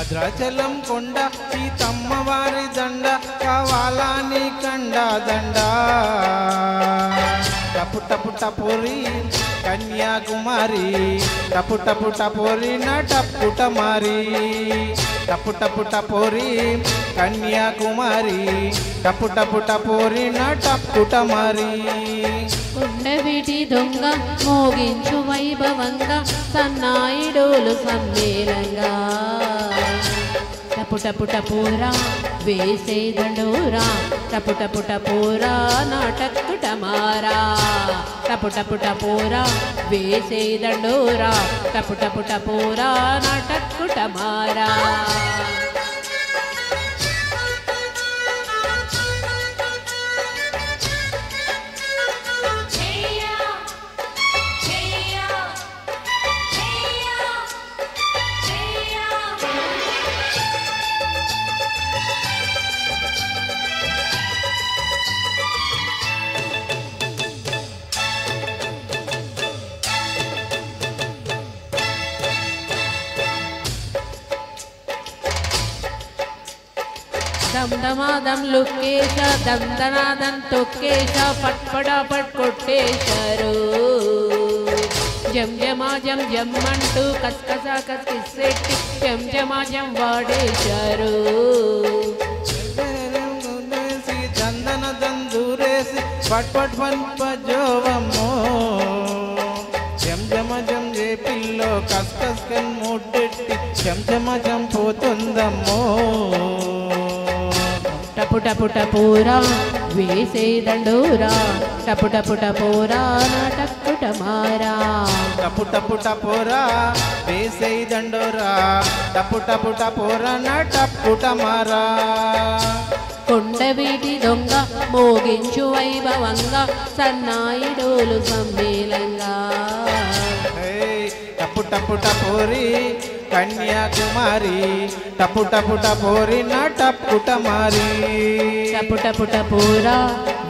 భద్రాచలం కొండ సీతమ్మ వారి దండ కావాలని కండ దండ టపు టపు టపోరి కన్యాకుమారి టపు టపు టపోరి నా టప్పుట మారి టపు టపు టపోరి కన్యాకుమారి టపు టపు టపోరి నా టప్పుట మారి కొండవీటి దొంగ మోగించు వైభవంగా సన్నాయిడోలు సమ్మేళంగా టపు టపు టపోరా వేసే దండోరా టపు టపు టపోరా నాటక్కుట మారా టపు టపు టపోరా వేసే దండోరా టపు టపు టపోరా నాటక్కుట మారా దమ్దమాదం లుక్కేశ దందనాదం తొక్కేశ పట్పడా పట్కొట్టేశారు జం జమా జం జం అంటూ కస్కసా కస్కిస్సెట్టి జం జమా జం వాడేశారు చందన దందూరేసి పట్ పట్ పజోవమ్మో జం జమ జం జే పిల్లో కస్కస్ కన్ ముట్టెట్టి జం జమ జం పోతుందమ్మో టపు టపు టపోరా వేసే దండోరా టపు టపు టపోరా నాటక్కుట మారా టపు టపు టపోరా వేసే దండోరా టపు టపు టపోరా నా టప్పుట మారా కొండవీటి దొంగ మోగించు వైభవంగా సన్నాయిడోలు సమ్మేళంగా టపు టపు టపోరి కన్యాకుమారి టపు టపు టపోరి నా టప్పుట మారి టపు టపు టపోరా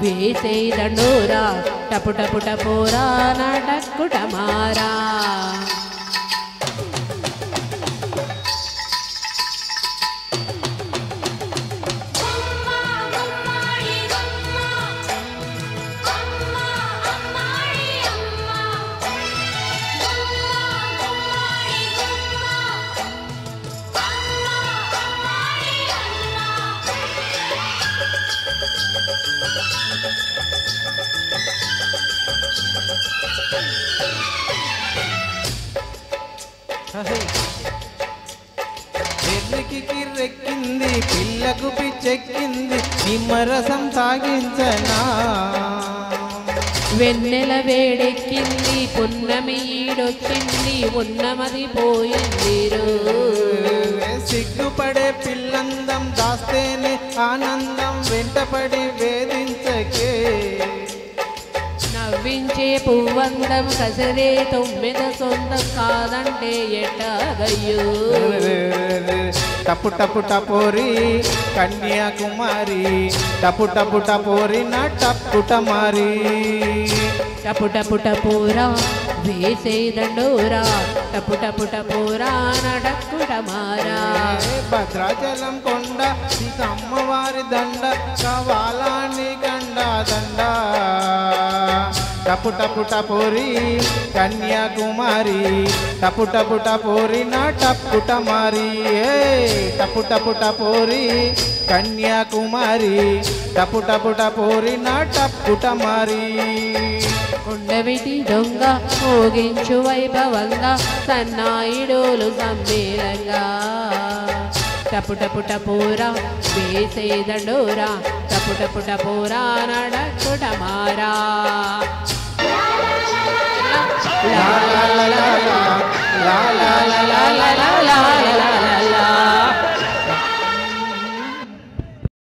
వేసే దండోరా టపు టపు టపోరా నాటక్కుట మారా ఎర్రికి కిర్రెక్కింది పిల్లకు పిచ్చెక్కింది నిమ్మరసం తాగించనా వెన్నెల వేడెక్కింది పున్నమి ఈడొచ్చింది ఉన్నమది పోయింది సిగ్గుపడే పిల్లందం దాస్తేనే ఆనందం వెంటపడి వేధించకే నవ్వించే పువ్వందం కసరే తొమ్మిద సొంతం కాదంటే ఎట్టగయ్యో టపు టపు టపోరి కన్యాకుమారి టపు టపు టపోరి నా టప్పుట మారి టపు టపు టపోరా వేసే దండోరా టపు టపు టపోరా నడక్కుట మారా భద్రాచలం కొండ సీతమ్మ వారి దండ కావాలని కండ దండ టపు టపు టపోరి కన్యాకుమారి టపు టపు టపోరి నా టప్పుట మారి టపు టపు టపోరి కన్యాకుమారి టపు టపు టపోరి నా టప్పుట మారి కొండవిటి దొంగ మోగించు వైభవంగా సన్నాయిడోలు సమ్మేళంగా టపు టపు టపోరా వేసే దండోరా టపు టపు టపోరా నడక్కుట మారా లా లా లా లా లా లా లా లా లా లా